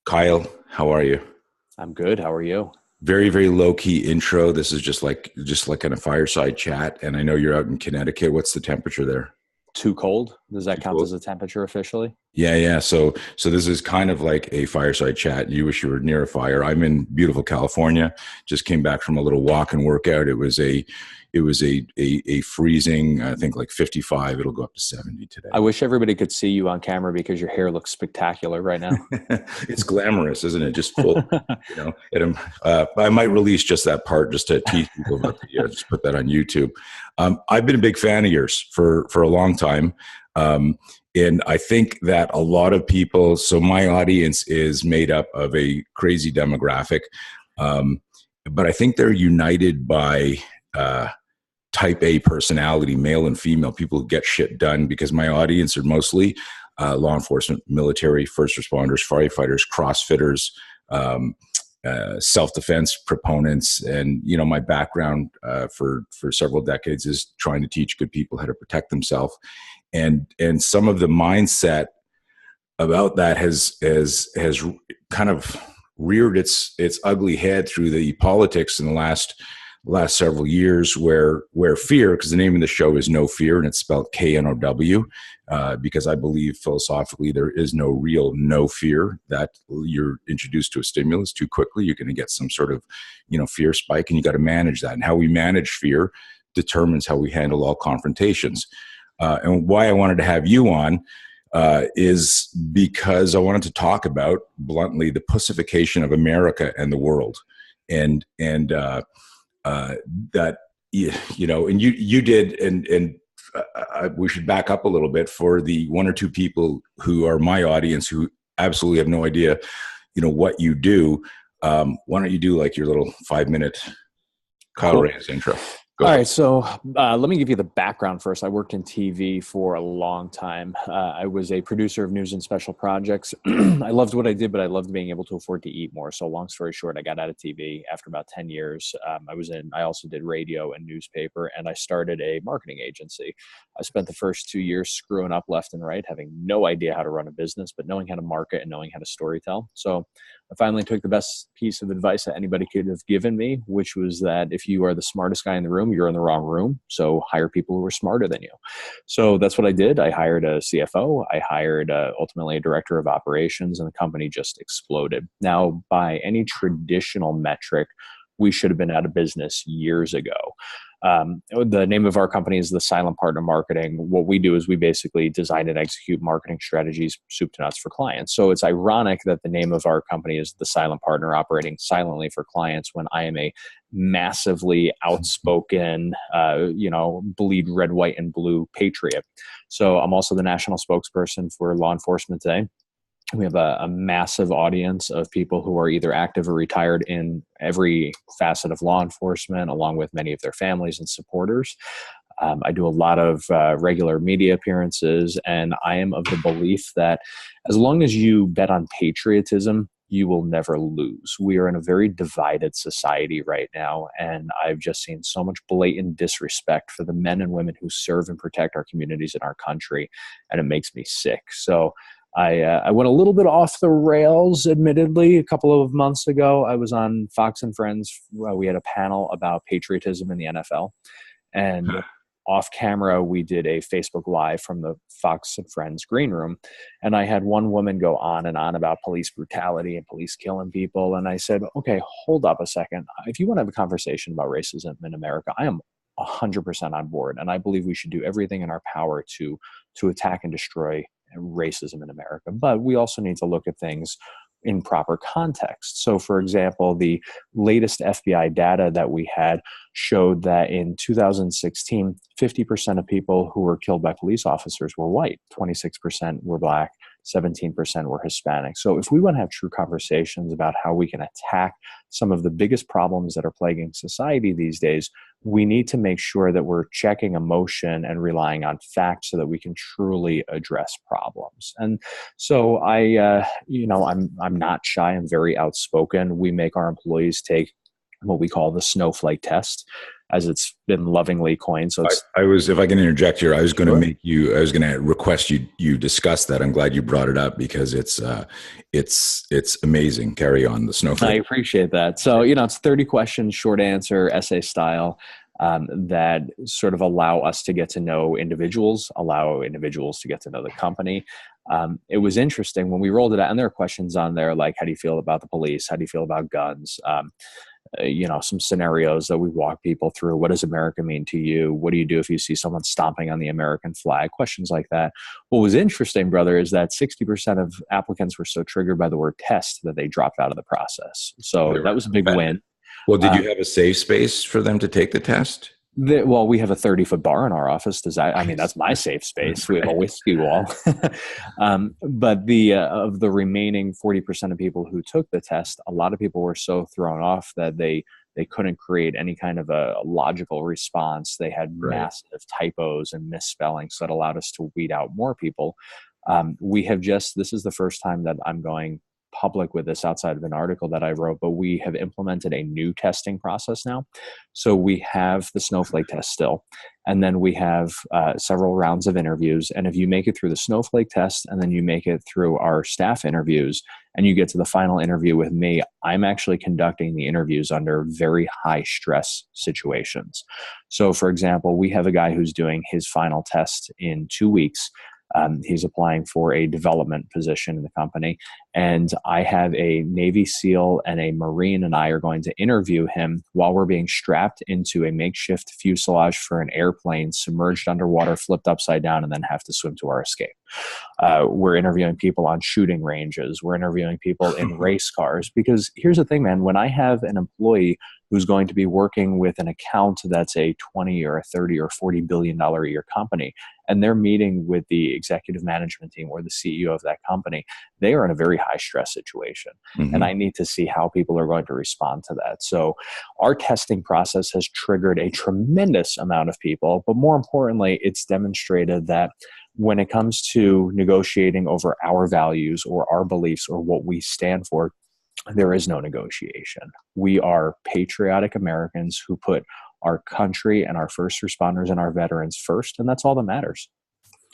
Kyle, how are you? I'm good. How are you? Very, very low key intro. This is just like in a fireside chat. And I know you're out in Connecticut. What's the temperature there? Too cold? Does that Too count cold? as a temperature officially? Yeah, yeah. So this is kind of like a fireside chat. You wish you were near a fire. I'm in beautiful California. Just came back from a little walk and workout. It was a freezing, I think like 55. It'll go up to 70 I today. wish everybody could see you on camera because your hair looks spectacular right now. It's glamorous, isn't it? Just full, I might release just that part just to tease people, but just put that on YouTube. I've been a big fan of yours for a long time. And I think that a lot of people, so my audience is made up of a crazy demographic, but I think they're united by type A personality, male and female, people who get shit done, because my audience are mostly law enforcement, military, first responders, firefighters, CrossFitters, self-defense proponents. And, my background for several decades is trying to teach good people how to protect themselves. And some of the mindset about that has kind of reared its ugly head through the politics in the last several years, where fear, because the name of the show is No Fear, and it's spelled KNOW, because I believe philosophically there is no real no fear. That you're introduced to a stimulus too quickly, you're going to get some sort of fear spike, and you got to manage that. And how we manage fear determines how we handle all confrontations. And why I wanted to have you on is because I wanted to talk about, bluntly, the pussification of America and the world, and that and you did, and we should back up a little bit for the one or two people who are my audience who absolutely have no idea, what you do. Why don't you do like your little 5-minute Kyle Cool. Reyes intro? All right. So let me give you the background first. I worked in TV for a long time. I was a producer of news and special projects. I loved what I did, but I loved being able to afford to eat more. So long story short, I got out of TV after about 10 years. I also did radio and newspaper, and I started a marketing agency. I spent the first 2 years screwing up left and right, having no idea how to run a business, but knowing how to market and knowing how to storytell. So I finally took the best piece of advice that anybody could have given me, which was that if you are the smartest guy in the room, you're in the wrong room. So hire people who are smarter than you. So that's what I did. I hired a CFO. I hired ultimately a director of operations, and the company just exploded. Now, by any traditional metric, we should have been out of business years ago. The name of our company is the Silent Partner Marketing. What we do is we basically design and execute marketing strategies, soup to nuts, for clients. So it's ironic that the name of our company is the Silent Partner, operating silently for clients, when I am a massively outspoken, bleed red, white, and blue patriot. So I'm also the national spokesperson for law enforcement today. We have a massive audience of people who are either active or retired in every facet of law enforcement, along with many of their families and supporters. I do a lot of regular media appearances, and I am of the belief that as long as you bet on patriotism, you will never lose. We are in a very divided society right now, and I've just seen so much blatant disrespect for the men and women who serve and protect our communities in our country, and it makes me sick. So I went a little bit off the rails, admittedly. A couple of months ago, I was on Fox and Friends. We had a panel about patriotism in the NFL. And off camera, we did a Facebook Live from the Fox and Friends green room. And I had one woman go on and on about police brutality and police killing people. And I said, okay, hold up a second. If you want to have a conversation about racism in America, I am 100% on board. And I believe we should do everything in our power to attack and destroy racism in America. But we also need to look at things in proper context. So, for example, the latest FBI data that we had showed that in 2016, 50% of people who were killed by police officers were white, 26% were black, 17% were Hispanic. So if we want to have true conversations about how we can attack some of the biggest problems that are plaguing society these days, we need to make sure that we're checking emotion and relying on facts so that we can truly address problems. And so I'm not shy. I'm very outspoken. We make our employees take what we call the Snowflake test. as it's been lovingly coined. So it's, I was, if I can interject here, I was going to Sure. make you, I was going to request you discuss that. I'm glad you brought it up because it's amazing. Carry on the I Snowflake. appreciate that. So, it's 30 questions, short answer, essay style, that sort of allow us to get to know individuals, allow individuals to get to know the company. It was interesting when we rolled it out, and there are questions on there like, how do you feel about the police? How do you feel about guns? Some scenarios that we walk people through. What does America mean to you? What do you do if you see someone stomping on the American flag? Questions like that. What was interesting, brother, is that 60% of applicants were so triggered by the word test that they dropped out of the process. So that was a big win. Well, did you have a safe space for them to take the test? We have a 30-foot bar in our office. That's my safe space. We have a whiskey wall. But of the remaining 40% of people who took the test, a lot of people were so thrown off that they couldn't create any kind of a logical response. They had massive typos and misspellings that allowed us to weed out more people. This is the first time that I'm going public with this outside of an article that I wrote, but we have implemented a new testing process now. So we have the Snowflake test still, and then we have several rounds of interviews. And if you make it through the Snowflake test, and then you make it through our staff interviews, and you get to the final interview with me, I'm actually conducting the interviews under very high stress situations. So for example, we have a guy who's doing his final test in 2 weeks. He's applying for a development position in the company. And I have a Navy SEAL and a Marine, and I are going to interview him while we're being strapped into a makeshift fuselage for an airplane, submerged underwater, flipped upside down, and then have to swim to our escape. We're interviewing people on shooting ranges. We're interviewing people in race cars. Because here's the thing, man, when I have an employee who's going to be working with an account that's a 20 or a 30 or $40 billion a year company, and they're meeting with the executive management team or the CEO of that company, they are in a very high stress situation. Mm-hmm. And I need to see how people are going to respond to that. So our testing process has triggered a tremendous amount of people, but more importantly, it's demonstrated that when it comes to negotiating over our values or our beliefs or what we stand for, there is no negotiation. We are patriotic Americans who put our country and our first responders and our veterans first, and that's all that matters.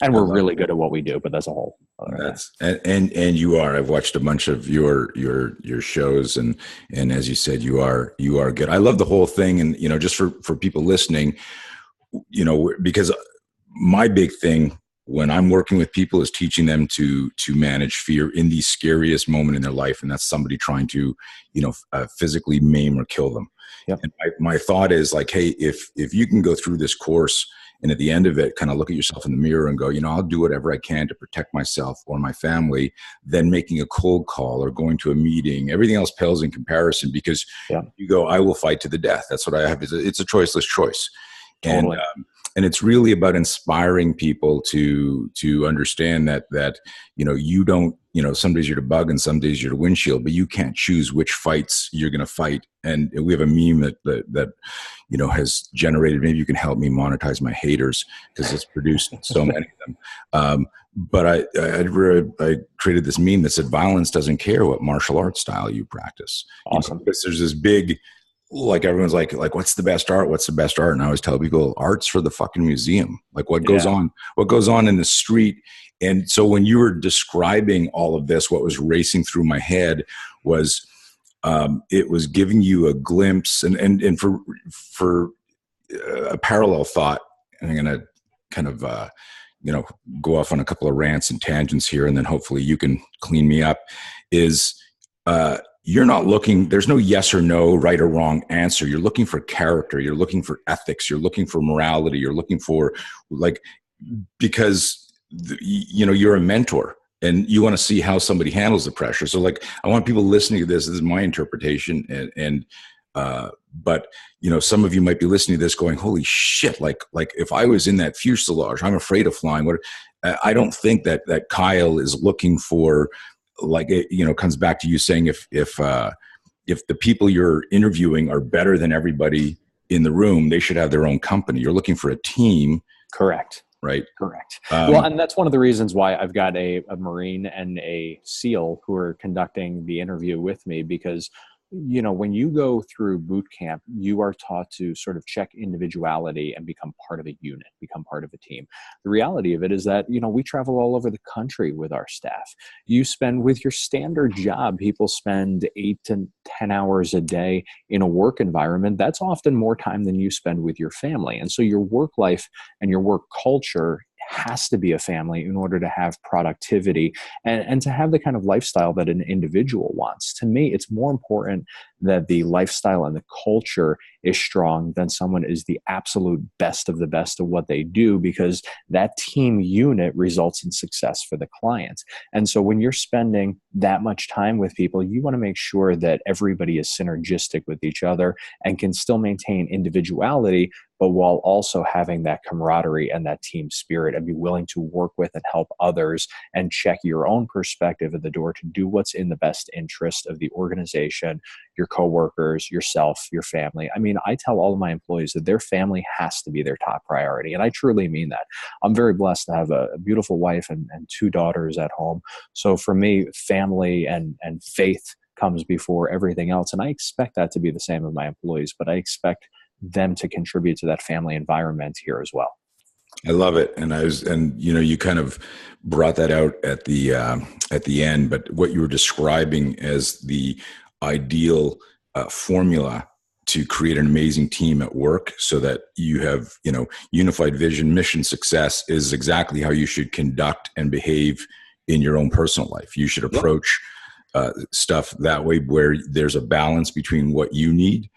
And we're really good at what we do, but that's a whole other and you are. I've watched a bunch of your shows, and as you said, you are good. I love the whole thing, and just for people listening, because my big thing when I'm working with people is teaching them to manage fear in the scariest moment in their life. And that's somebody trying to, physically maim or kill them. Yep. And my thought is like, hey, if you can go through this course and at the end of it, kind of look at yourself in the mirror and go, I'll do whatever I can to protect myself or my family, then making a cold call or going to a meeting, everything else pales in comparison because you go, I will fight to the death. That's what I have. It's a choiceless choice. Totally. And it's really about inspiring people to understand that you don't, some days you're the bug and some days you're the windshield, but you can't choose which fights you're going to fight. And we have a meme that has generated, maybe you can help me monetize my haters because it's produced so many of them. But I created this meme that said, violence doesn't care what martial arts style you practice. Awesome. Because there's this big, like everyone's like, what's the best art? What's the best art? And I always tell people, art's for the fucking museum. Like what goes on in the street. And so when you were describing all of this, what was racing through my head was, it was giving you a glimpse and for a parallel thought, and I'm going to kind of, go off on a couple of rants and tangents here, and then hopefully you can clean me up is, you're not looking, there's no yes or no, right or wrong answer. You're looking for character. You're looking for ethics. You're looking for morality. You're looking for because you're a mentor and you want to see how somebody handles the pressure. So I want people listening to this. This is my interpretation. But some of you might be listening to this going, holy shit. Like if I was in that fuselage, I'm afraid of flying. I don't think that Kyle is looking for, comes back to you saying if the people you're interviewing are better than everybody in the room, they should have their own company. You're looking for a team. Correct. Right. Correct. And that's one of the reasons why I've got a Marine and a SEAL who are conducting the interview with me, because when you go through boot camp, you are taught to sort of check individuality and become part of a unit, become part of a team. The reality of it is that, we travel all over the country with our staff. You spend with your standard job, people spend 8 to 10 hours a day in a work environment. That's often more time than you spend with your family. And so your work life and your work culture has to be a family in order to have productivity and to have the kind of lifestyle that an individual wants. To me, it's more important that the lifestyle and the culture is strong than someone is the absolute best of the best of what they do, because that team unit results in success for the client. And so when you're spending that much time with people, you want to make sure that everybody is synergistic with each other and can still maintain individuality, but while also having that camaraderie and that team spirit, and be willing to work with and help others and check your own perspective at the door to do what's in the best interest of the organization, your coworkers, yourself, your family. I mean, I tell all of my employees that their family has to be their top priority. And I truly mean that. I'm very blessed to have a beautiful wife and 2 daughters at home. So for me, family and faith comes before everything else. And I expect that to be the same of my employees, but I expect them to contribute to that family environment here as well. I love it. And you kind of brought that out at the end, but what you were describing as the ideal formula to create an amazing team at work so that you have, unified vision, mission, success is exactly how you should conduct and behave in your own personal life. You should approach stuff that way, where there's a balance between what you need,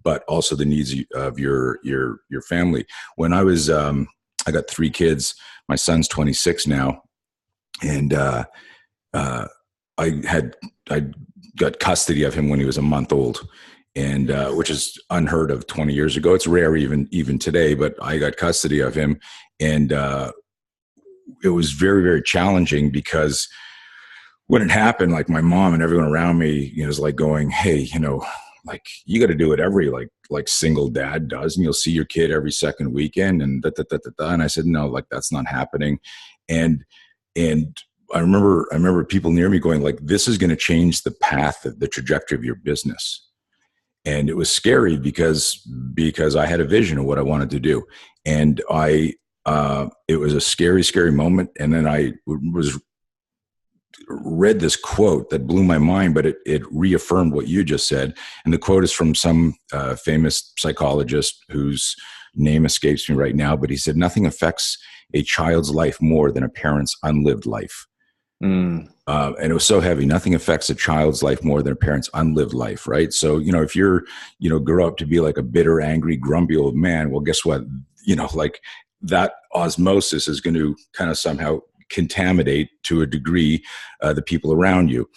but also the needs of your family. When I was, I got 3 kids. My son's 26 now, and I got custody of him when he was a month old, and which is unheard of 20 years ago. It's rare even today, but I got custody of him, and it was very, very challenging, because when it happened, like, my mom and everyone around me, was like going, "Hey, like, you got to do what every like single dad does, and you'll see your kid every second weekend," and And I said, "No, like, that's not happening." And I remember people near me going, like, "This is going to change the path, the trajectory of your business." And it was scary because I had a vision of what I wanted to do, and it was a scary, scary moment. And then I read this quote that blew my mind, but it reaffirmed what you just said. And the quote is from some famous psychologist whose name escapes me right now, but he said, "Nothing affects a child's life more than a parent's unlived life." And it was so heavy. Nothing affects a child's life more than a parent's unlived life, right? So, if you're, grow up to be like a bitter, angry, grumpy old man, well, guess what? Like, that osmosis is going to kind of somehow contaminate to a degree the people around you.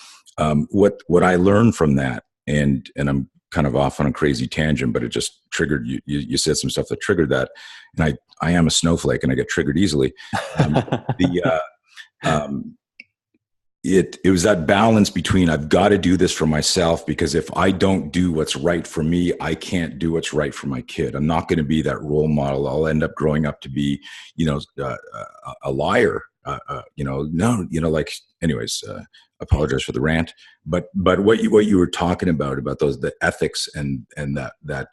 What I learned from that, and I'm kind of off on a crazy tangent, but it just triggered you. You said some stuff that triggered that, and I am a snowflake, and I get triggered easily. It was that balance between, I've got to do this for myself, because if I don't do what's right for me, I can't do what's right for my kid. I'm not going to be that role model. I'll end up growing up to be, a liar. Anyways, apologize for the rant, but what you were talking about the ethics and that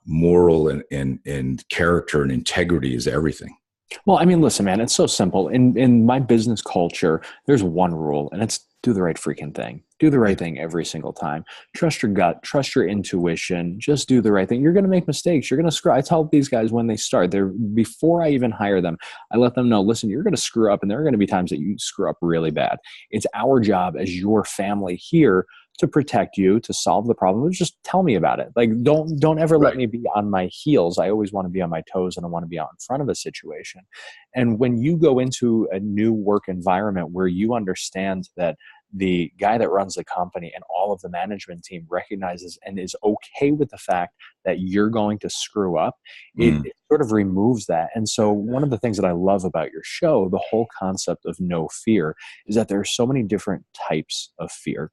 moral and character and integrity is everything. Well, I mean, listen, man, it's so simple. In my business culture, there's one rule, and it's do the right freaking thing. Do the right thing every single time. Trust your gut. Trust your intuition. Just do the right thing. You're going to make mistakes. You're going to screw. I tell these guys when they start, before I even hire them, I let them know, listen, you're going to screw up, and there are going to be times that you screw up really bad. It's our job as your family here to protect you, to solve the problem. Just tell me about it. Like, don't ever let me be on my heels. I always want to be on my toes, and I want to be out in front of a situation. And when you go into a new work environment where you understand that the guy that runs the company and all of the management team recognizes and is okay with the fact that you're going to screw up, it sort of removes that. And so one of the things that I love about your show, the whole concept of no fear, is that there are so many different types of fear.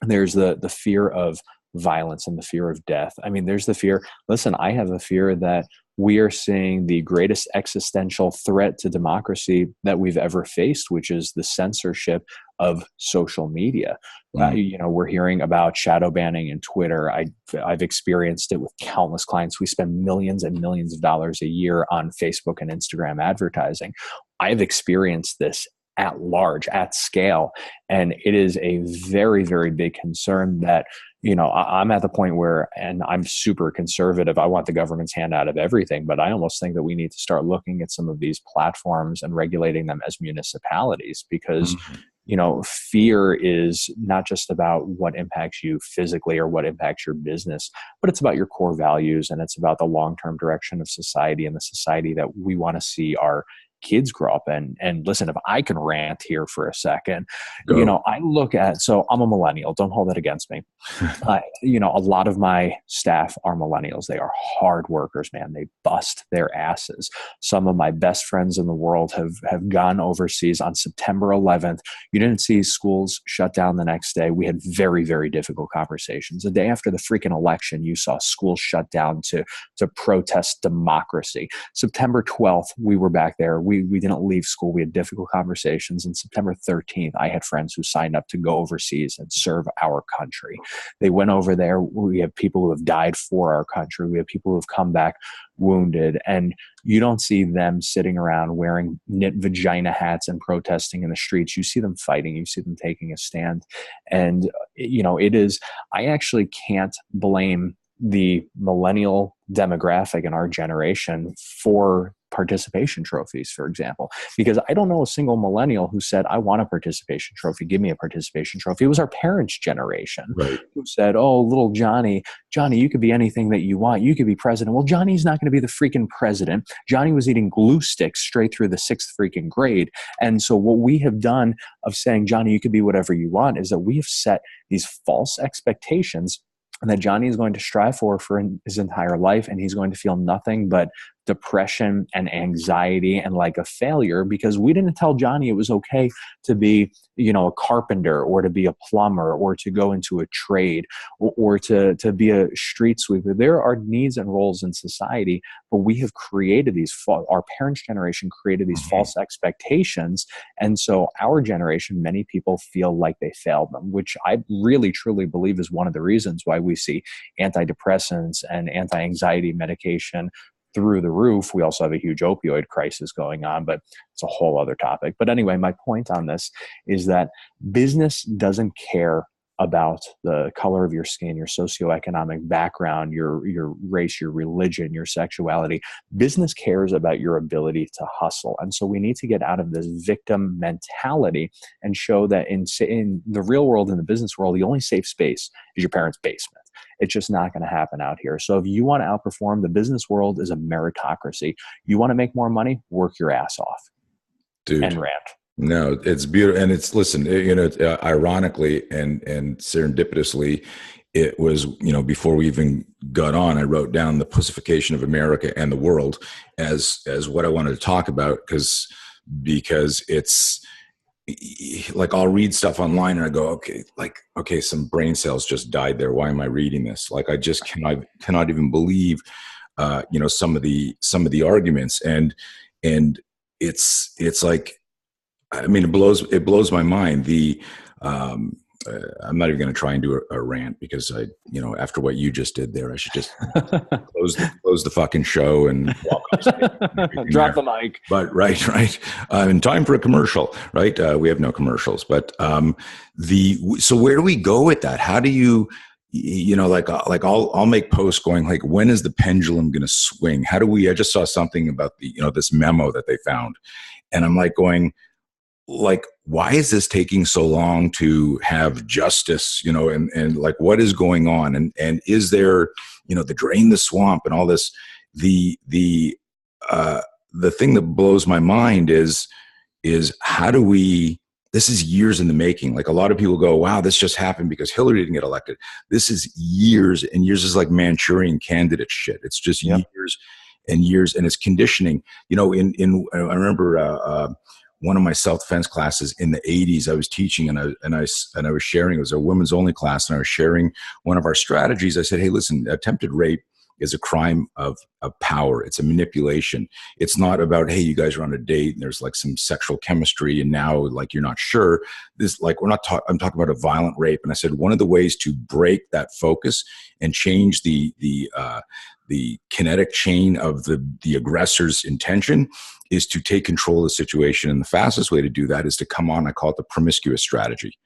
There's the fear of violence and the fear of death. I mean, there's the fear. Listen, I have a fear that we are seeing the greatest existential threat to democracy that we've ever faced, which is the censorship of social media. We're hearing about shadow banning in Twitter. I've experienced it with countless clients. We spend millions and millions of dollars a year on Facebook and Instagram advertising. I've experienced this at large, at scale. And it is a very, very big concern that, I'm at the point where, and I'm super conservative, I want the government's hand out of everything, but I almost think that we need to start looking at some of these platforms and regulating them as municipalities, because fear is not just about what impacts you physically or what impacts your business, but it's about your core values, and it's about the long-term direction of society and the society that we want to see our kids grow up in. And listen, if I can rant here for a second, I look at, so I'm a millennial, don't hold that against me. A lot of my staff are millennials. They are hard workers, man. They bust their asses. Some of my best friends in the world have gone overseas on September 11th. You didn't see schools shut down the next day. We had very, very difficult conversations. The day after the freaking election, you saw schools shut down to protest democracy. September 12th, we were back there. We didn't leave school. We had difficult conversations. And September 13th, I had friends who signed up to go overseas and serve our country. They went over there. We have people who have died for our country. We have people who have come back wounded. And you don't see them sitting around wearing knit vagina hats and protesting in the streets. You see them fighting. You see them taking a stand. And, I actually can't blame the millennial demographic in our generation for participation trophies, for example, because I don't know a single millennial who said, I want a participation trophy. Give me a participation trophy. It was our parents' generation who said, oh, little Johnny, you could be anything that you want. You could be president. Well, Johnny's not going to be the freaking president. Johnny was eating glue sticks straight through the 6th freaking grade. And so what we have done of saying, Johnny, you could be whatever you want, is that we have set these false expectations and that Johnny is going to strive for his entire life, and he's going to feel nothing but depression and anxiety and like a failure, because we didn't tell Johnny it was okay to be, a carpenter or to be a plumber or to go into a trade or to be a street sweeper. There are needs and roles in society, but we have created our parents' generation created these false expectations. And so our generation, many people feel like they failed them, which I really, truly believe is one of the reasons why we see antidepressants and anti-anxiety medication through the roof. We also have a huge opioid crisis going on, but it's a whole other topic. But anyway, my point on this is that business doesn't care about the color of your skin, your socioeconomic background, your race, your religion, your sexuality. Business cares about your ability to hustle. And so we need to get out of this victim mentality and show that in the real world, in the business world, the only safe space is your parents' basement. It's just not going to happen out here. So if you want to outperform, the business world is a meritocracy. You want to make more money, work your ass off. Dude. And rant. No, it's beautiful. And it's, listen, ironically and serendipitously, it was, before we even got on, I wrote down the pussification of America and the world as what I wanted to talk about, because it's like, I'll read stuff online and I go, okay, some brain cells just died there. Why am I reading this? Like, I just cannot even believe, some of the arguments, and it's like, I mean, it blows my mind. I'm not even going to try and do a rant, because after what you just did there, I should just close the fucking show and walk off stage. Drop the mic. But right. In time for a commercial, right? We have no commercials, but so where do we go with that? How do you, I'll make posts going like, when is the pendulum going to swing? How do we? I just saw something about this memo that they found, and I'm like going, why is this taking so long to have justice, and like, what is going on? And is there, the drain the swamp and all this, the thing that blows my mind is how do we, this is years in the making. Like, a lot of people go, wow, this just happened because Hillary didn't get elected. This is years and years. Is like Manchurian candidate shit. It's just years and years, and it's conditioning. I remember, one of my self-defense classes in the 80s, I was teaching and I was sharing, it was a women's only class, and I was sharing one of our strategies. I said, hey, listen, attempted rape is a crime of power. It's a manipulation. It's not about, hey, you guys are on a date and there's like some sexual chemistry and now like you're not sure. This, like, we're not talking, I'm talking about a violent rape. And I said one of the ways to break that focus and change the kinetic chain of the aggressor's intention is to take control of the situation. And the fastest way to do that is to come on, I call it the promiscuous strategy.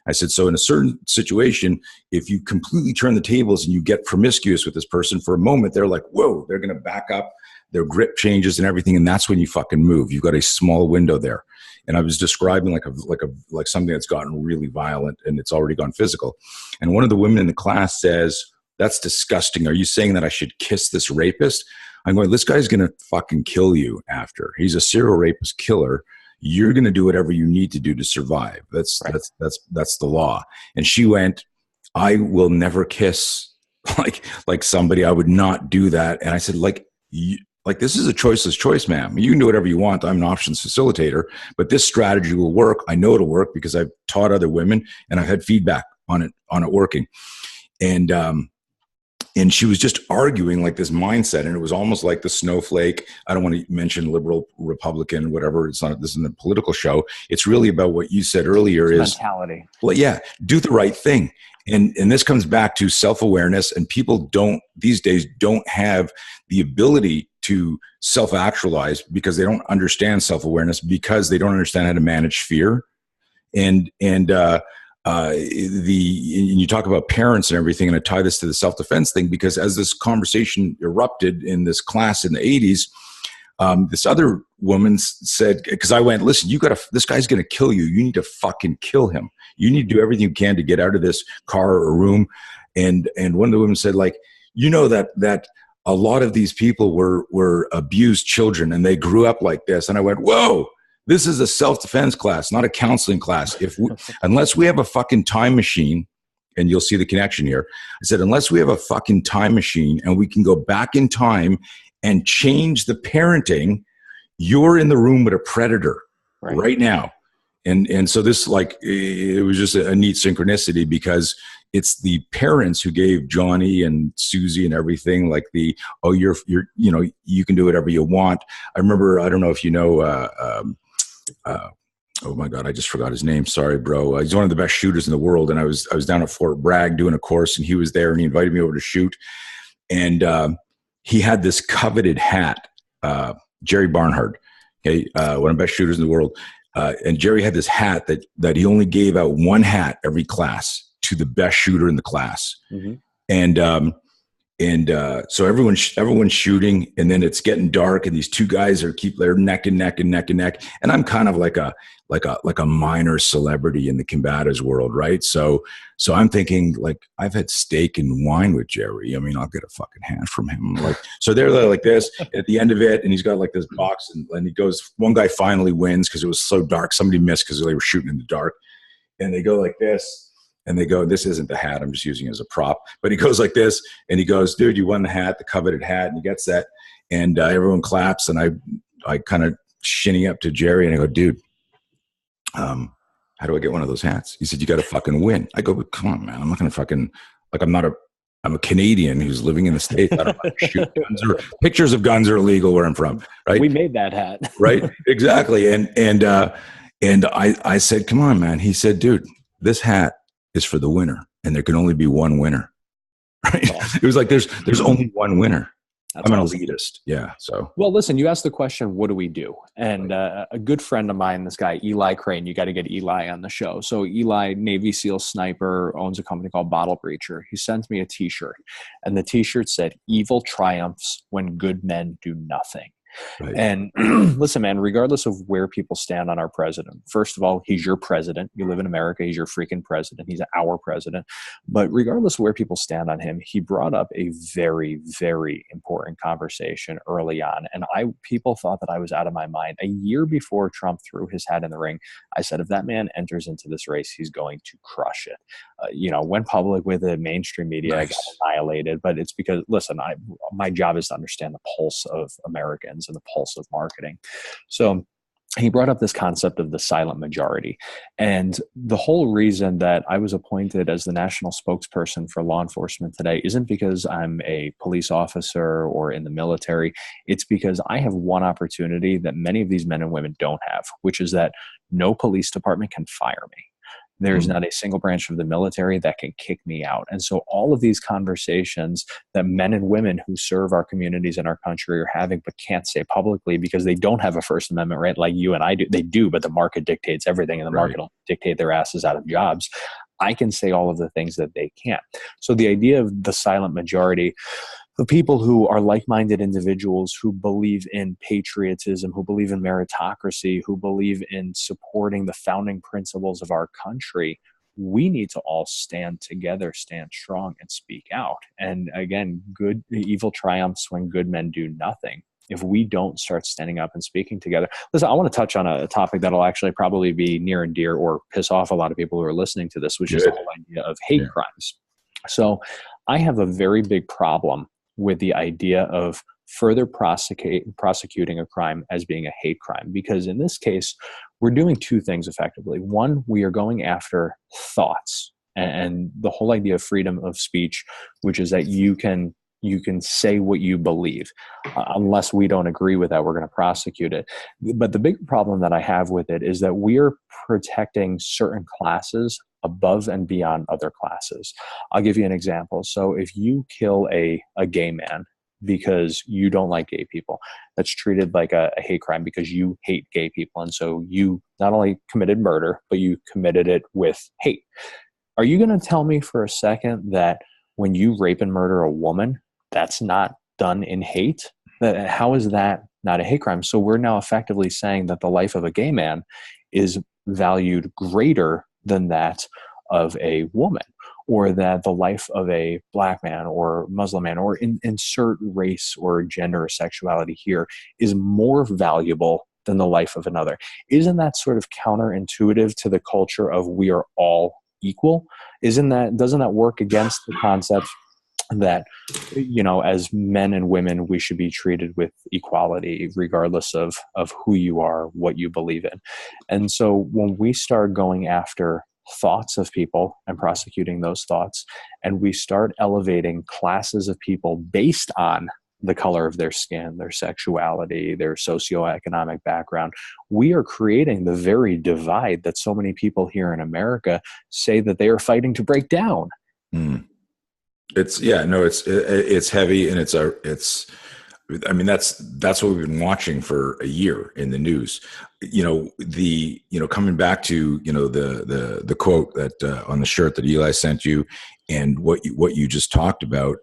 I said, so in a certain situation, if you completely turn the tables and you get promiscuous with this person for a moment, they're like, whoa, they're going to back up, their grip changes and everything. And that's when you fucking move. You've got a small window there. And I was describing like something that's gotten really violent and it's already gone physical. And one of the women in the class says, that's disgusting. Are you saying that I should kiss this rapist? I'm going, this guy's going to fucking kill you after. He's a serial rapist killer. You're going to do whatever you need to do to survive. That's the law. And she went, I will never kiss like somebody. I would not do that. And I said, this is a choiceless choice, ma'am. You can do whatever you want. I'm an options facilitator, but this strategy will work. I know it'll work because I've taught other women and I've had feedback on it working. And she was just arguing like this mindset. And it was almost like the Snowflake. I don't want to mention liberal, Republican, whatever. This isn't a political show. It's really about what you said earlier is mentality. Well, yeah, do the right thing. And this comes back to self-awareness, and people these days don't have the ability to self-actualize because they don't understand self-awareness, because they don't understand how to manage fear. And you talk about parents and everything, and I tie this to the self-defense thing, because as this conversation erupted in this class in the 80s, this other woman said, because I went, listen, this guy's going to kill you. You need to fucking kill him. You need to do everything you can to get out of this car or room. And one of the women said, like, you know, that a lot of these people were abused children and they grew up like this. And I went, whoa. This is a self-defense class, not a counseling class. Unless we have a fucking time machine, and you'll see the connection here. I said, unless we have a fucking time machine and we can go back in time and change the parenting, you're in the room with a predator right now. And so this, like, it was just a neat synchronicity, because it's the parents who gave Johnny and Susie and everything like you're you can do whatever you want. I remember, I don't know if you know, oh my God, I just forgot his name. Sorry, bro. He's one of the best shooters in the world. And I was down at Fort Bragg doing a course, and he was there and he invited me over to shoot. And he had this coveted hat, Jerry Barnhart, okay, one of the best shooters in the world. And Jerry had this hat that he only gave out one hat every class to the best shooter in the class. Mm-hmm. And so everyone's shooting, and then it's getting dark, and these two guys they're neck and neck and neck and neck. And I'm kind of like a minor celebrity in the combatives world, right? So I'm thinking, like, I've had steak and wine with Jerry. I mean, I'll get a fucking hand from him. Like, so they're like this at the end of it, and he's got like this box, and he goes, one guy finally wins because it was so dark. Somebody missed because they were shooting in the dark, and they go like this. And they go, this isn't the hat, I'm just using it as a prop. But he goes like this, and he goes, dude, you won the hat, the coveted hat. And he gets that, and everyone claps. And I kind of shinny up to Jerry, and I go, dude, how do I get one of those hats? He said, you got to fucking win. I go, but come on, man. I'm not going to fucking, like, I'm a Canadian who's living in the States. I don't like to shoot guns, or pictures of guns are illegal where I'm from, right? We made that hat. Right, exactly. And I said, come on, man. He said, dude, this hat is for the winner, and there can only be one winner. Right? Oh. It was like there's only one winner. I'm an elitist. Yeah. So, well, listen, you asked the question, what do we do? And a good friend of mine, this guy, Eli Crane, you got to get Eli on the show. So Eli, Navy SEAL sniper, owns a company called Bottle Breacher. He sent me a t-shirt, and the t-shirt said, evil triumphs when good men do nothing. Right. And listen, man, regardless of where people stand on our president, first of all, he's your president. You live in America. He's your freaking president. He's our president. But regardless of where people stand on him, he brought up a very, very important conversation early on. And people thought that I was out of my mind. A year before Trump threw his hat in the ring, I said, if that man enters into this race, he's going to crush it. Went public with it, mainstream media, nice. Got annihilated. But it's because, listen, my job is to understand the pulse of Americans and the pulse of marketing. So he brought up this concept of the silent majority. And the whole reason that I was appointed as the national spokesperson for law enforcement today isn't because I'm a police officer or in the military. It's because I have one opportunity that many of these men and women don't have, which is that no police department can fire me. There's not a single branch of the military that can kick me out. And so all of these conversations that men and women who serve our communities in our country are having, but can't say publicly because they don't have a First Amendment right like you and I do. They do, but the market dictates everything, and the market will dictate their asses out of jobs. I can say all of the things that they can't. So the idea of the silent majority, the people who are like-minded individuals who believe in patriotism, who believe in meritocracy, who believe in supporting the founding principles of our country, we need to all stand together, stand strong, and speak out. And again, evil triumphs when good men do nothing. If we don't start standing up and speaking together. Listen, I want to touch on a topic that'll actually probably be near and dear or piss off a lot of people who are listening to this, which is the whole idea of hate crimes. So I have a very big problem with the idea of further prosecuting a crime as being a hate crime. Because in this case, we're doing two things effectively. One, we are going after thoughts and the whole idea of freedom of speech, which is that you can say what you believe. Unless we don't agree with that, we're going to prosecute it. But the big problem that I have with it is that we are protecting certain classes above and beyond other classes. I'll give you an example. So if you kill a gay man because you don't like gay people, that's treated like a hate crime because you hate gay people. And so you not only committed murder, but you committed it with hate. Are you going to tell me for a second that when you rape and murder a woman, that's not done in hate? How is that not a hate crime? So we're now effectively saying that the life of a gay man is valued greater than that of a woman, or that the life of a black man or Muslim man, or insert race or gender or sexuality here, is more valuable than the life of another. Isn't that sort of counterintuitive to the culture of we are all equal? Doesn't that work against the concept that, as men and women, we should be treated with equality, regardless of who you are, what you believe in? And so when we start going after thoughts of people and prosecuting those thoughts, and we start elevating classes of people based on the color of their skin, their sexuality, their socioeconomic background, we are creating the very divide that so many people here in America say that they are fighting to break down. It's heavy, and that's what we've been watching for a year in the news. Coming back to the quote that on the shirt that Eli sent you, and what you just talked about,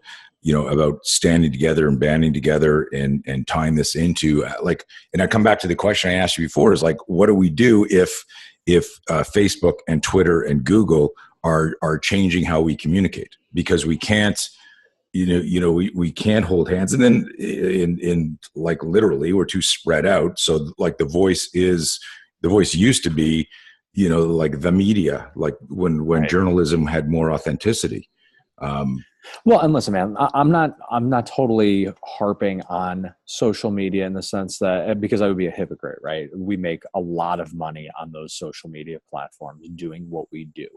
about standing together and banding together and tying this into and I come back to the question I asked you before, is like, what do we do if Facebook and Twitter and Google are changing how we communicate? Because we can't, we can't hold hands, and then in literally we're too spread out. So the voice used to be, the media, when journalism had more authenticity. Well, and listen, man, I'm not totally harping on social media in the sense that, because I would be a hypocrite, right? We make a lot of money on those social media platforms doing what we do.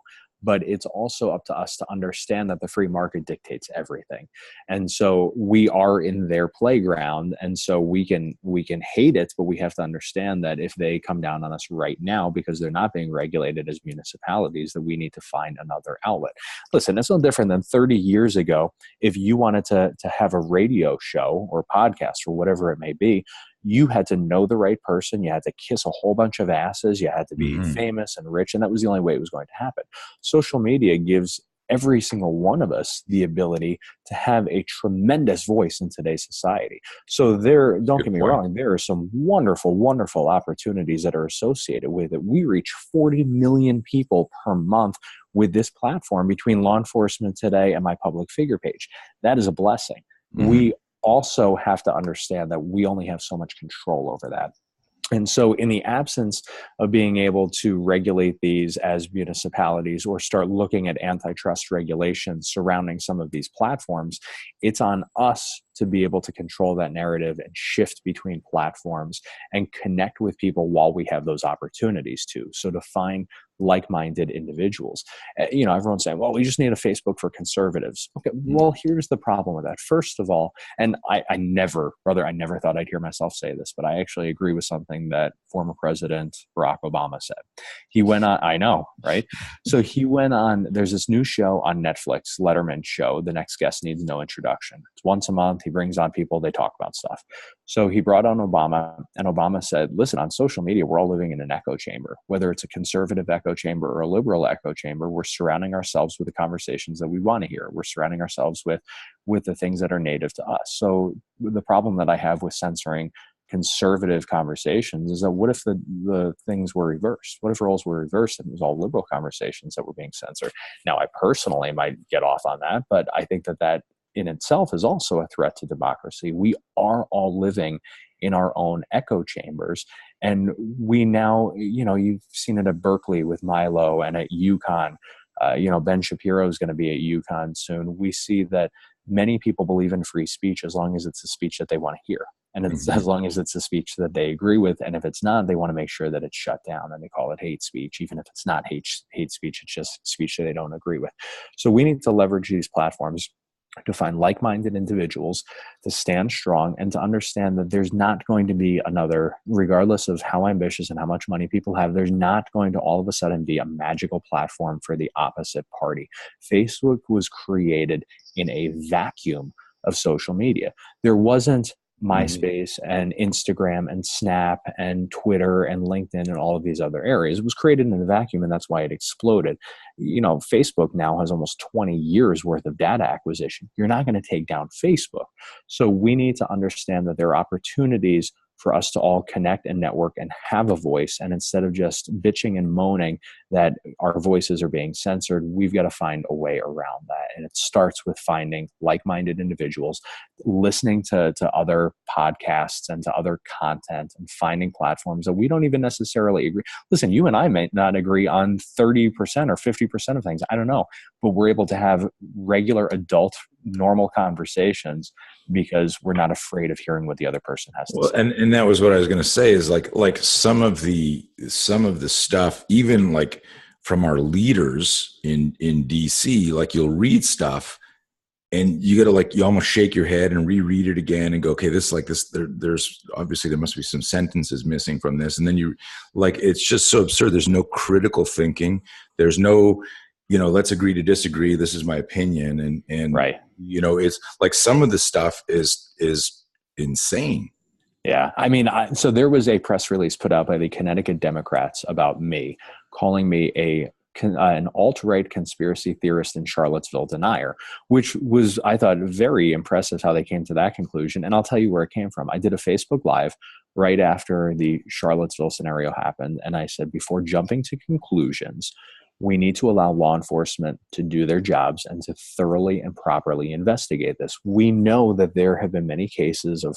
But it's also up to us to understand that the free market dictates everything. And so we are in their playground. And so we can hate it, but we have to understand that if they come down on us right now because they're not being regulated as municipalities, that we need to find another outlet. Listen, it's no different than 30 years ago. If you wanted to have a radio show or podcast or whatever it may be, you had to know the right person. You had to kiss a whole bunch of asses. You had to be famous and rich. And that was the only way it was going to happen. Social media gives every single one of us the ability to have a tremendous voice in today's society. So don't get me wrong, there are some wonderful, wonderful opportunities that are associated with it. We reach 40 million people per month with this platform between Law Enforcement Today and my public figure page. That is a blessing. We also have to understand that we only have so much control over that. And so in the absence of being able to regulate these as municipalities or start looking at antitrust regulations surrounding some of these platforms, it's on us to be able to control that narrative and shift between platforms and connect with people while we have those opportunities to. So to find like-minded individuals. Everyone's saying, well, we just need a Facebook for conservatives. Okay, well, here's the problem with that. First of all, and I never thought I'd hear myself say this, but I actually agree with something that former President Barack Obama said. He went on, I know, right? So he went on, there's this new show on Netflix, Letterman show, The Next Guest Needs No Introduction. It's once a month. He brings on people, they talk about stuff. So he brought on Obama, and Obama said, listen, on social media, we're all living in an echo chamber. Whether it's a conservative echo chamber or a liberal echo chamber, we're surrounding ourselves with the conversations that we want to hear. We're surrounding ourselves with the things that are native to us. So the problem that I have with censoring conservative conversations is that what if the things were reversed? What if roles were reversed and it was all liberal conversations that were being censored? Now, I personally might get off on that, but I think that in itself is also a threat to democracy. We are all living in our own echo chambers. And we now, you've seen it at Berkeley with Milo and at UConn. Ben Shapiro is going to be at UConn soon. We see that many people believe in free speech as long as it's a speech that they want to hear. And it's as long as it's a speech that they agree with. And if it's not, they want to make sure that it's shut down. And they call it hate speech. Even if it's not hate speech, it's just speech that they don't agree with. So we need to leverage these platforms to find like-minded individuals, to stand strong, and to understand that there's not going to be another, regardless of how ambitious and how much money people have, there's not going to all of a sudden be a magical platform for the opposite party. Facebook was created in a vacuum of social media. There wasn't MySpace and Instagram and Snap and Twitter and LinkedIn and all of these other areas. It was created in a vacuum, and that's why it exploded. Facebook now has almost 20 years worth of data acquisition. You're not going to take down Facebook. So we need to understand that there are opportunities for us to all connect and network and have a voice. And instead of just bitching and moaning that our voices are being censored, we've got to find a way around that. And it starts with finding like-minded individuals, listening to other podcasts and to other content, and finding platforms that we don't even necessarily agree. Listen, you and I may not agree on 30% or 50% of things. I don't know. But we're able to have regular adult, normal conversations because we're not afraid of hearing what the other person has to say. And that was what I was going to say is like some of the stuff, even like from our leaders in DC, like you'll read stuff and you got to you almost shake your head and reread it again and go, okay, there's obviously there must be some sentences missing from this. And then it's just so absurd. There's no critical thinking. There's no, let's agree to disagree. This is my opinion. And right. It's like some of the stuff is insane. Yeah. I mean, so there was a press release put out by the Connecticut Democrats about me, calling me an alt-right conspiracy theorist and Charlottesville denier, which was, I thought, very impressive how they came to that conclusion. And I'll tell you where it came from. I did a Facebook Live right after the Charlottesville scenario happened. And I said, before jumping to conclusions, we need to allow law enforcement to do their jobs and to thoroughly and properly investigate this. We know that there have been many cases of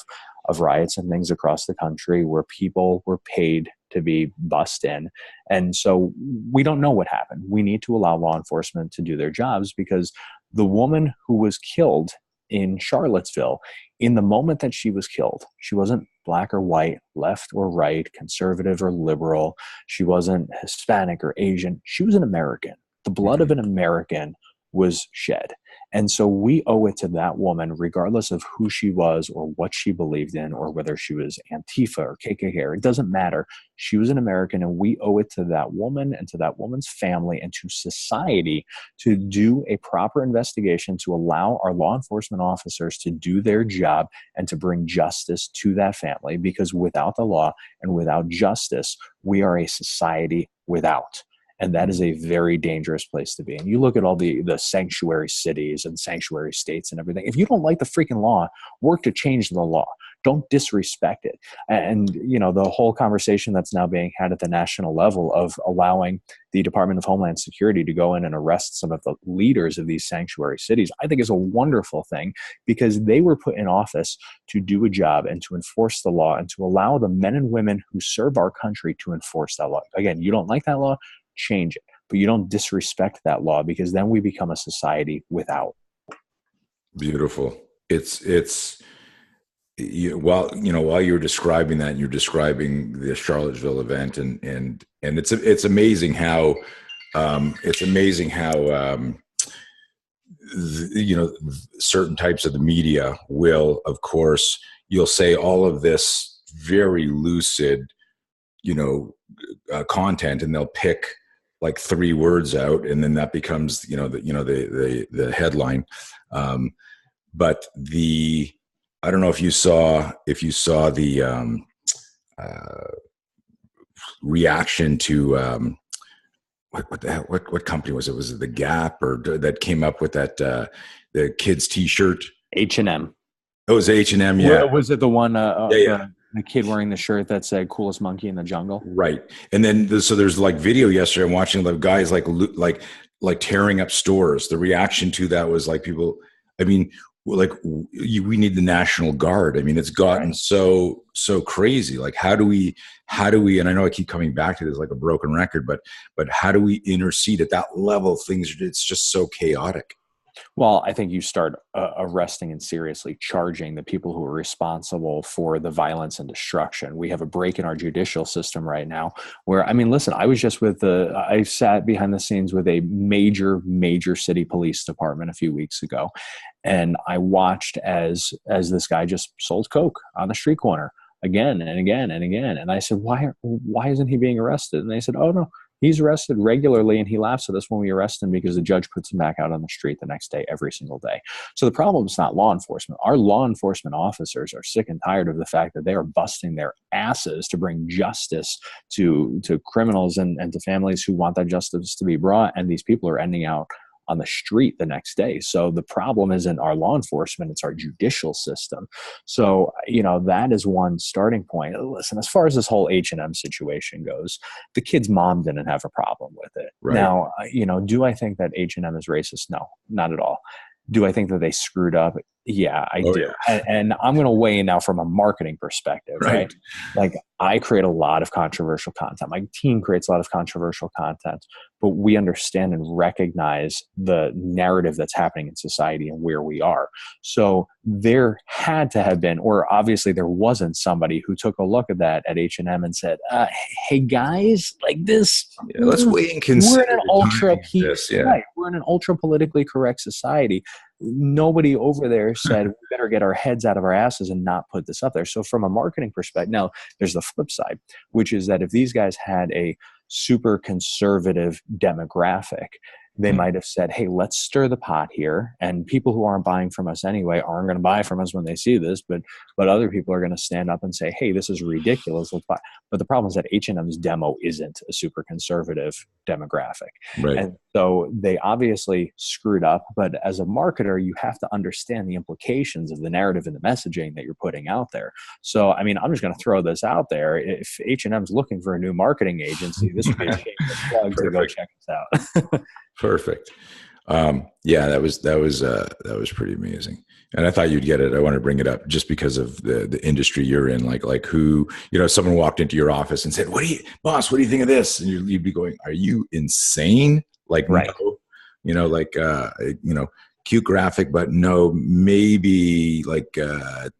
riots and things across the country where people were paid to be bussed in. And so we don't know what happened. We need to allow law enforcement to do their jobs, because the woman who was killed in Charlottesville, in the moment that she was killed, she wasn't black or white, left or right, conservative or liberal. She wasn't Hispanic or Asian. She was an American. The blood of an American was shed. And so we owe it to that woman, regardless of who she was or what she believed in, or whether she was Antifa or KKK. It doesn't matter. She was an American, and we owe it to that woman and to that woman's family and to society to do a proper investigation, to allow our law enforcement officers to do their job and to bring justice to that family. Because without the law and without justice, we are a society without. And that is a very dangerous place to be. And you look at all the sanctuary cities and sanctuary states and everything. If you don't like the freaking law, work to change the law. Don't disrespect it. And, the whole conversation that's now being had at the national level of allowing the Department of Homeland Security to go in and arrest some of the leaders of these sanctuary cities, I think is a wonderful thing, because they were put in office to do a job and to enforce the law and to allow the men and women who serve our country to enforce that law. Again, you don't like that law, change it, but you don't disrespect that law, because then we become a society without. Beautiful. it's while you were describing that, and you're describing the Charlottesville event, and it's amazing how certain types of the media will, of course, you'll say all of this very lucid, content, and they'll pick like 3 words out, and then that becomes, the headline. But I don't know if you saw the reaction to what company was it? Was it the Gap that came up with that the kids T-shirt? H&M. It was H&M. Yeah. Was it the one? Yeah. The kid wearing the shirt that said "coolest monkey in the jungle." Right. And then so there's like video yesterday. I'm watching the guys like tearing up stores. The reaction to that was like people. I mean, like we need the National Guard. I mean, it's gotten so crazy. Like, how do we? And I know I keep coming back to this like a broken record, but how do we intercede at that level? It's just so chaotic. Well, I think you start arresting and seriously charging the people who are responsible for the violence and destruction. We have a break in our judicial system right now where, I mean, listen, I sat behind the scenes with a major city police department a few weeks ago. And I watched as this guy just sold coke on the street corner again and again and again. And I said, why isn't he being arrested? And they said, oh, no. He's arrested regularly, and he laughs at us when we arrest him because the judge puts him back out on the street the next day, every single day. So the problem is not law enforcement. Our law enforcement officers are sick and tired of the fact that they are busting their asses to bring justice to criminals and to families who want that justice to be brought, and these people are ending out on the street the next day. So the problem isn't our law enforcement, it's our judicial system. So, that is one starting point. Listen, as far as this whole H&M situation goes, the kid's mom didn't have a problem with it. Right. Now, do I think that H&M is racist? No, not at all. Do I think that they screwed up? Yeah, I do. Yeah. And I'm going to weigh in now from a marketing perspective, right? Like, I create a lot of controversial content. My team creates a lot of controversial content, but we understand and recognize the narrative that's happening in society and where we are. So there had to have been, or obviously there wasn't, somebody who took a look at that at H&M and said, hey guys, like this, let's wait and consider. We're in an ultra politically correct society. Nobody over there said we better get our heads out of our asses and not put this up there. So from a marketing perspective, now there's the flip side, which is that if these guys had a super conservative demographic, they might have said, hey, let's stir the pot here. And people who aren't buying from us anyway aren't going to buy from us when they see this. But other people are going to stand up and say, hey, this is ridiculous. Let's buy. But the problem is that H&M's demo isn't a super conservative demographic. Right. And so they obviously screwed up. But as a marketer, you have to understand the implications of the narrative and the messaging that you're putting out there. So, I mean, I'm just going to throw this out there. If H&M's looking for a new marketing agency, this would be a shameless plug to go check us out. Perfect. That was pretty amazing. And I thought you'd get it. I wanted to bring it up just because of the industry you're in, like who, someone walked into your office and said, what do you think of this? And you'd be going, are you insane? Like, right. No, cute graphic, but no, maybe like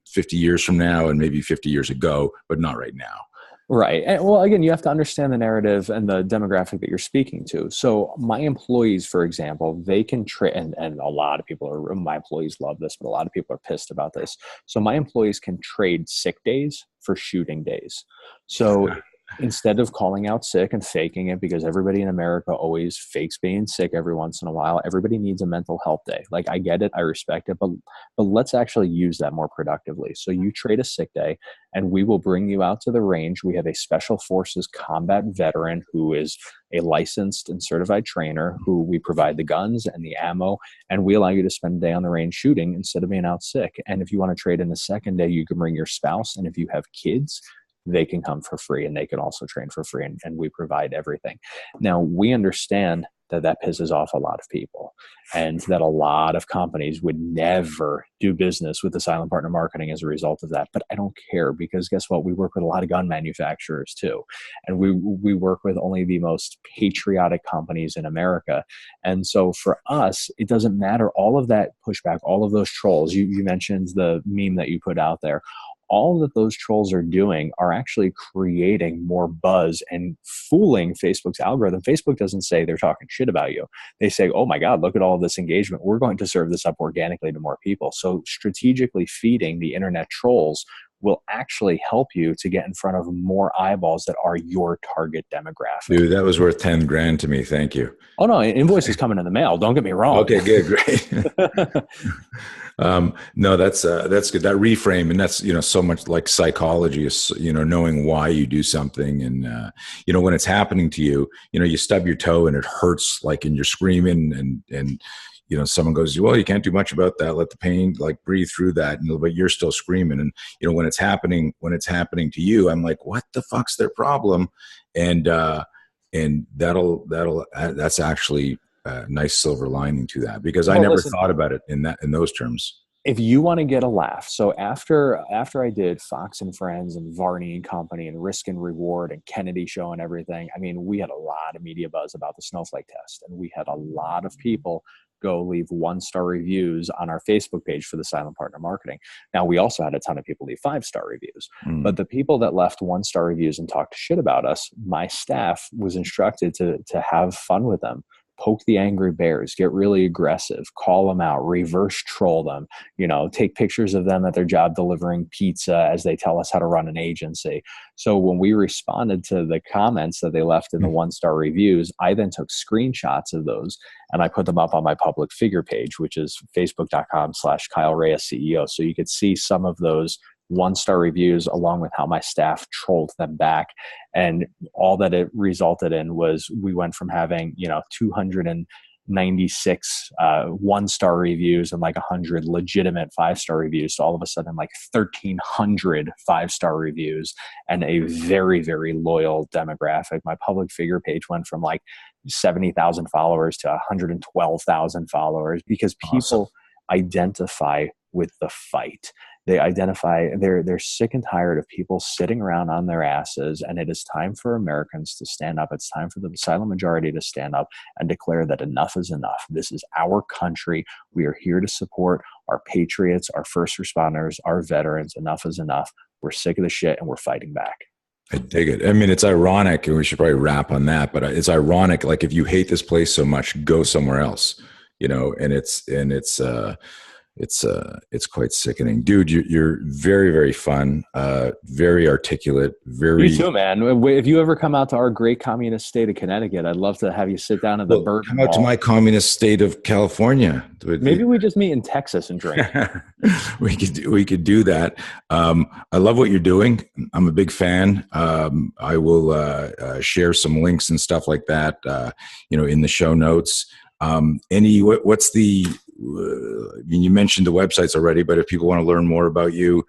50 years from now and maybe 50 years ago, but not right now. Right. And, well, again, you have to understand the narrative and the demographic that you're speaking to. So my employees, for example, they can trade, and a lot of people my employees love this, but a lot of people are pissed about this. So my employees can trade sick days for shooting days. So instead of calling out sick and faking it, because everybody in America always fakes being sick every once in a while, everybody needs a mental health day. Like, I get it, I respect it, but let's actually use that more productively. So you trade a sick day and we will bring you out to the range. We have a special forces combat veteran who is a licensed and certified trainer who we provide the guns and the ammo, and we allow you to spend a day on the range shooting instead of being out sick. And if you want to trade in the second day, you can bring your spouse. And if you have kids, they can come for free and they can also train for free, and we provide everything. Now, we understand that pisses off a lot of people, and that a lot of companies would never do business with the silent partner marketing as a result of that. But I don't care, because guess what? We work with a lot of gun manufacturers too. And we work with only the most patriotic companies in America. And so for us, it doesn't matter all of that pushback, all of those trolls. You mentioned the meme that you put out there. All that those trolls are doing are actually creating more buzz and fooling Facebook's algorithm. Facebook doesn't say they're talking shit about you. They say, oh my God, look at all of this engagement. We're going to serve this up organically to more people. So strategically feeding the internet trolls will actually help you to get in front of more eyeballs that are your target demographic. Dude, that was worth 10 grand to me. Thank you. Oh no, invoice is coming in the mail. Don't get me wrong. Okay, good, great. No, that's good. That reframe, and that's, so much like psychology is, knowing why you do something. And, when it's happening to you, you stub your toe and it hurts, like, and you're screaming and, someone goes, well, you can't do much about that. Let the pain, like, breathe through that. But you're still screaming. And, when it's happening to you, I'm like, what the fuck's their problem? And that's actually a nice silver lining to that, because I never thought about it in those terms. If you want to get a laugh, so after I did Fox and Friends and Varney and Company and Risk and Reward and Kennedy Show and everything, I mean, we had a lot of media buzz about the Snowflake test, and we had a lot of people go leave 1-star reviews on our Facebook page for the silent partner marketing. Now, we also had a ton of people leave 5-star reviews, but the people that left 1-star reviews and talked shit about us, my staff was instructed to have fun with them. Poke the angry bears, get really aggressive, call them out, reverse troll them, take pictures of them at their job delivering pizza as they tell us how to run an agency. So when we responded to the comments that they left in the 1-star reviews, I then took screenshots of those and I put them up on my public figure page, which is facebook.com/Kyle Reyes CEO. So you could see some of those 1-star reviews along with how my staff trolled them back. And all that it resulted in was we went from having, 296 1-star reviews and like 100 legitimate 5-star reviews to all of a sudden like 1,300 5-star reviews and a very, very loyal demographic. My public figure page went from like 70,000 followers to 112,000 followers because people identify with the fight. They identify, they're sick and tired of people sitting around on their asses, and it is time for Americans to stand up. It's time for the silent majority to stand up and declare that enough is enough. This is our country. We are here to support our patriots, our first responders, our veterans. Enough is enough. We're sick of the shit and we're fighting back. I dig it. I mean, it's ironic, and we should probably wrap on that, but it's ironic. Like, if you hate this place so much, go somewhere else, and it's quite sickening. Dude, you're very, very fun, very articulate, very... You too, man. If you ever come out to our great communist state of Connecticut, I'd love to have you sit down at the bird. Come out to my communist state of California. Maybe we just meet in Texas and drink. We could do that. I love what you're doing. I'm a big fan. I will share some links and stuff like that, in the show notes. What's the... you mentioned the websites already, but if people want to learn more about you,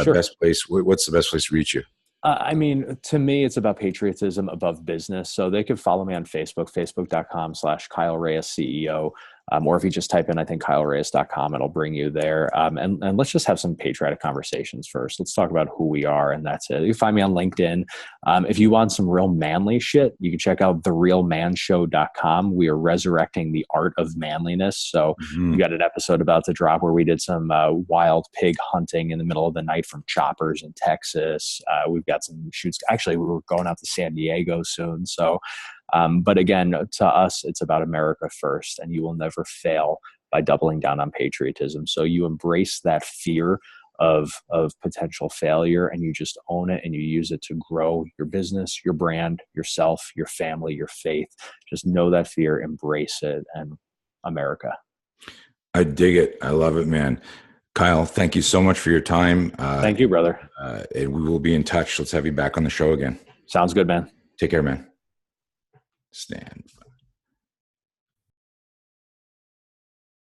Sure. Best place, what's the best place to reach you? To me, it's about patriotism above business. So they could follow me on Facebook, facebook.com/Kyle Reyes CEO. Or if you just type in, I think, KyleReyes.com, it'll bring you there. And let's just have some patriotic conversations first. Let's talk about who we are, and that's it. You can find me on LinkedIn. If you want some real manly shit, you can check out therealmanshow.com. We are resurrecting the art of manliness. So we got an episode about to drop where we did some wild pig hunting in the middle of the night from choppers in Texas. We've got some shoots. Actually, we're going out to San Diego soon. So but again, to us, it's about America first, and you will never fail by doubling down on patriotism. So you embrace that fear of potential failure, and you just own it, and you use it to grow your business, your brand, yourself, your family, your faith. Just know that fear, embrace it, and America. I dig it. I love it, man. Kyle, thank you so much for your time. Thank you, brother. And we will be in touch. Let's have you back on the show again. Sounds good, man. Take care, man. Stand by.